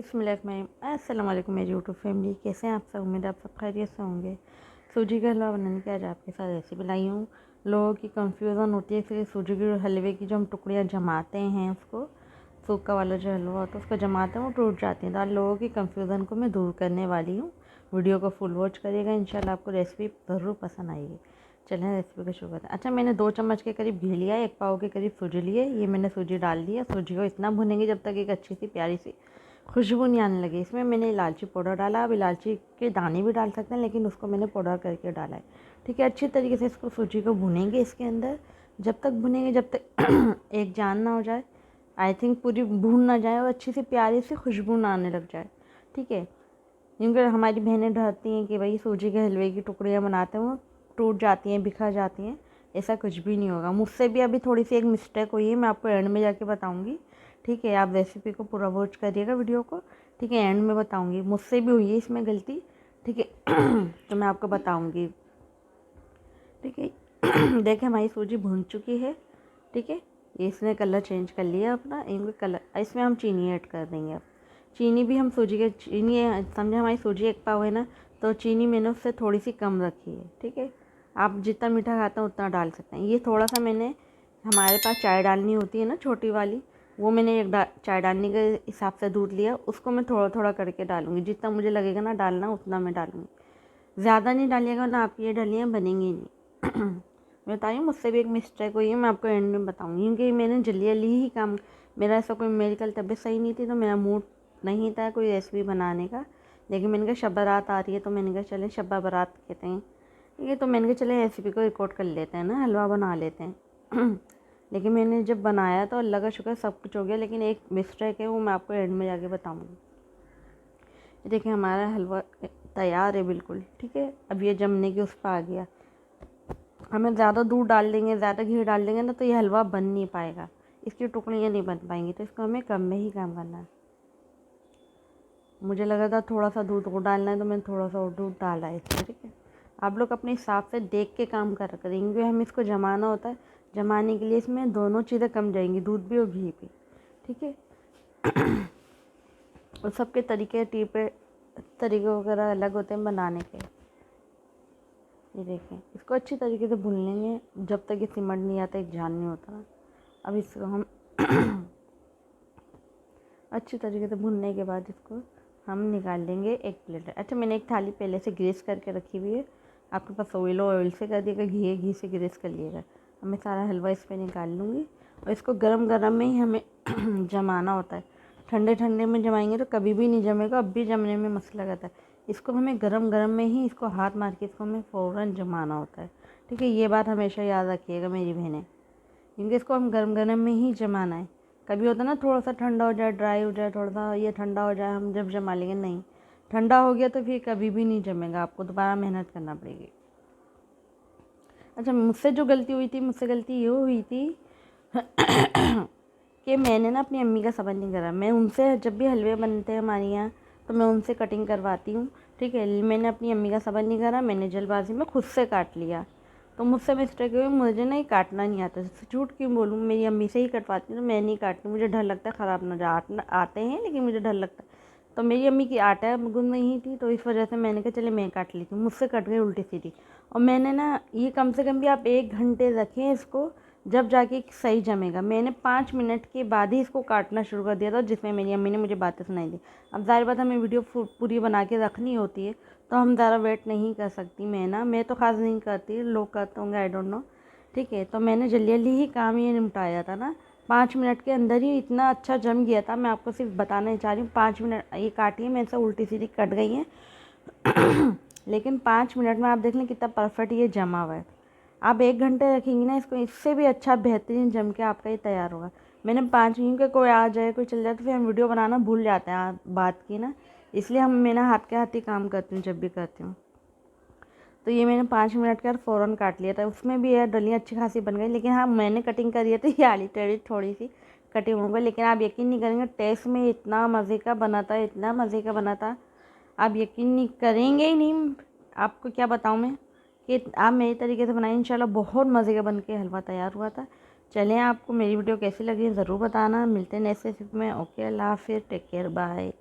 अस्सलाम वालेकुम मेरी यूट्यूब फैमिली, कैसे हैं आप सब। उम्मीद आप सब खैरियत से होंगे। सूजी का हलवा बनाने की आज आपके साथ रेसिपी लाई हूँ। लोगों की कंफ्यूजन होती है कि सूजी के हलवे की जो हम टुकड़ियाँ जमाते हैं, उसको सूखा वाला जो हलवा होता है उसको जमाते हैं, वो टूट जाती हैं। तो आज लोगों की कंफ्यूजन को मैं दूर करने वाली हूँ। वीडियो को फुल वॉच करिएगा, इंशाल्लाह आपको रेसिपी ज़रूर पसंद आएगी। चलें रेसिपी को शुरू करते हैं। अच्छा, मैंने 2 चम्मच के करीब घी लिया है, 1 पाव के करीब सूजी लिए। ये मैंने सूजी डाल दिया। सूजी को इतना भुनेंगे जब तक एक अच्छी सी प्यारी सी खुशबू नहीं आने लगी। इसमें मैंने इलायची पाउडर डाला। अब इलायची के दाने भी डाल सकते हैं, लेकिन उसको मैंने पाउडर करके डाला है। ठीक है, अच्छी तरीके से इसको सूजी को भुनेंगे इसके अंदर। जब तक भुनेंगे जब तक एक जान ना हो जाए, आई थिंक पूरी भून ना जाए और अच्छी सी प्यारी सी खुशबू ना आने लग जाए। ठीक है, क्योंकि हमारी बहनें डरती हैं कि भाई सूजी के हलवे की टुकड़ियाँ बनाते हैं वो टूट जाती हैं, बिखर जाती हैं। ऐसा कुछ भी नहीं होगा। मुझसे भी अभी थोड़ी सी एक मिस्टेक हुई है, मैं आपको एंड में जाके बताऊंगी। ठीक है, आप रेसिपी को पूरा वॉच करिएगा वीडियो को। ठीक है, एंड में बताऊंगी, मुझसे भी हुई है इसमें गलती। ठीक है तो मैं आपको बताऊंगी। ठीक है देखिए, हमारी सूजी भून चुकी है। ठीक है, ये इसने कलर चेंज कर लिया अपना। इनके कलर इसमें हम चीनी ऐड कर देंगे। अब चीनी भी हम सूजी के चीनी समझे, हमारी सूजी 1 पाव है ना, तो चीनी मैंने उससे थोड़ी सी कम रखी है। ठीक है, आप जितना मीठा खाते हैं उतना डाल सकते हैं। ये थोड़ा सा मैंने, हमारे पास चाय डालनी होती है ना छोटी वाली, वो मैंने एक चाय डालने के हिसाब से दूध लिया, उसको मैं थोड़ा थोड़ा करके डालूँगी। जितना मुझे लगेगा ना डालना उतना मैं डालूँगी। ज़्यादा नहीं डालिएगा ना, आप ये डलियाँ बनेंगी नहीं मैं बताइए, मुझसे भी एक मिस्टेक हुई है, मैं आपको एंड में बताऊँगी। क्योंकि मैंने जल्दी जल्दी ही काम, मेरा ऐसा कोई, मेरी कल तबीयत सही नहीं थी, तो मेरा मूड नहीं था कोई रेसिपी बनाने का। लेकिन मैंने कहा शब बारात आ रही है, तो मैंने कहा चलें, शब बारात कहते हैं। ठीक है, तो मैंने कहा चले रेसिपी को रिकॉर्ड कर लेते हैं ना, हलवा बना लेते हैं लेकिन मैंने जब बनाया तो अल्लाह का शुक्र सब कुछ हो गया, लेकिन एक मिस्टेक है, वो मैं आपको एंड में जाके बताऊँगी। देखिए, हमारा हलवा तैयार है बिल्कुल। ठीक है, अब ये जमने की उस पर आ गया। हमें ज़्यादा दूध डाल देंगे, ज़्यादा घी डाल देंगे ना, तो ये हलवा बन नहीं पाएगा, इसकी टुकड़ियाँ नहीं बन पाएंगी। तो इसको हमें कम में ही काम करना है। मुझे लगा था थोड़ा सा दूध और डालना है, तो मैंने थोड़ा सा और दूध डाला है इसमें। ठीक है, आप लोग अपने हिसाब से देख के काम कर करेंगे, क्योंकि हमें इसको जमाना होता है। जमाने के लिए इसमें दोनों चीज़ें कम जाएंगी, दूध भी और घी भी। ठीक है और सबके तरीके वगैरह अलग होते हैं बनाने के। ये देखें, इसको अच्छी तरीके से भून लेंगे जब तक ये सिमट नहीं आता, एक जान नहीं होता ना। अब इसको हम अच्छी तरीके से भूनने के बाद इसको हम निकाल लेंगे एक प्लेट। अच्छा, मैंने एक थाली पहले से ग्रीस करके रखी हुई है। आपके पास ऑयल से कर दिएगा, घी से ग्रीस कर लिएगा। अब मैं सारा हलवा इस पर निकाल लूँगी। और इसको गरम गरम में ही हमें जमाना होता है। ठंडे ठंडे में जमाएंगे तो कभी भी नहीं जमेगा, अब भी जमने में मसला लगता है। इसको हमें गरम गरम में ही, इसको हाथ मार के इसको हमें फ़ौरन जमाना होता है। ठीक है, ये बात हमेशा याद रखिएगा मेरी बहनें, क्योंकि इसको हम गरम गरम में ही जमाना है। कभी होता है ना थोड़ा सा ठंडा हो जाए, ड्राई हो जाए, थोड़ा सा ये ठंडा हो जाए, हम जब जमा लेंगे, नहीं, ठंडा हो गया तो फिर कभी भी नहीं जमेगा, आपको दोबारा मेहनत करना पड़ेगी। अच्छा, मुझसे गलती ये हुई थी कि मैंने ना अपनी अम्मी का सब्र नहीं करा। मैं उनसे जब भी हलवे बनते हैं हमारे यहाँ, तो मैं उनसे कटिंग करवाती हूँ। ठीक है, मैंने अपनी अम्मी का सब्र नहीं करा, मैंने जल्दबाजी में खुद से काट लिया। तो मुझसे मिस्टेक हुई, मुझे ना ये काटना नहीं आता। झूठ क्यों बोलूँ, मेरी अम्मी से ही कटवाती हूँ, तो मैं नहीं काटती, मुझे डर लगता है ख़राब ना जाए। आते हैं लेकिन मुझे डर लगता है। तो मेरी अम्मी की आटा गुंद नहीं थी, तो इस वजह से मैंने कहा चले मैं काट लेती हूँ। मुझसे कट गई उल्टी सीधी। और मैंने ना ये कम से कम भी आप 1 घंटे रखें इसको, जब जाके सही जमेगा। मैंने 5 मिनट के बाद ही इसको काटना शुरू कर दिया था, जिसमें मेरी अम्मी ने मुझे बातें सुनाई दी। अब ज़ाहिर बात हमें वीडियो पूरी बना के रखनी होती है, तो हम ज़्यादा वेट नहीं कर सकती। मैं तो ख़ास नहीं करती, लोग करते होंगे, आई डोंट नो। ठीक है, तो मैंने जल्दी जल्दी ही काम ये निपटाया था ना, 5 मिनट के अंदर ही इतना अच्छा जम गया था। मैं आपको सिर्फ बताना ही चाह रही हूँ, 5 मिनट ये काटी है मेरे से, उल्टी सीधी कट गई हैं लेकिन 5 मिनट में आप देख लें कितना परफेक्ट ये जमा हुआ है। आप 1 घंटे रखेंगी ना इसको, इससे भी अच्छा बेहतरीन जम के आपका ये तैयार होगा। मैंने 5 मिनट के, कोई आ जाए कोई चल जाए तो फिर हम वीडियो बनाना भूल जाते हैं बात की ना, इसलिए मैंने हाथ के हाथ ही काम करती हूँ जब भी करती हूँ। तो ये मैंने 5 मिनट का फ़ौरन काट लिया था। उसमें भी यार डलियाँ अच्छी खासी बन गई, लेकिन हाँ मैंने कटिंग करी है तो ये आली टेढ़ी थोड़ी सी कटिंग हो गई। लेकिन आप यकीन नहीं करेंगे, टेस्ट में इतना मज़े का बना था, इतना मज़े का बना था, आप यकीन नहीं करेंगे ही नहीं। आपको क्या बताऊँ मैं कि आप मेरे तरीके से बनाए, इंशाल्लाह बहुत मज़े का बन के हलवा तैयार हुआ था। चलें, आपको मेरी वीडियो कैसी लगी ज़रूर बताना। मिलते हैं नेक्स्ट रेसिपी में। ओके, अल्लाह हाफ़िज़, टेक केयर, बाय।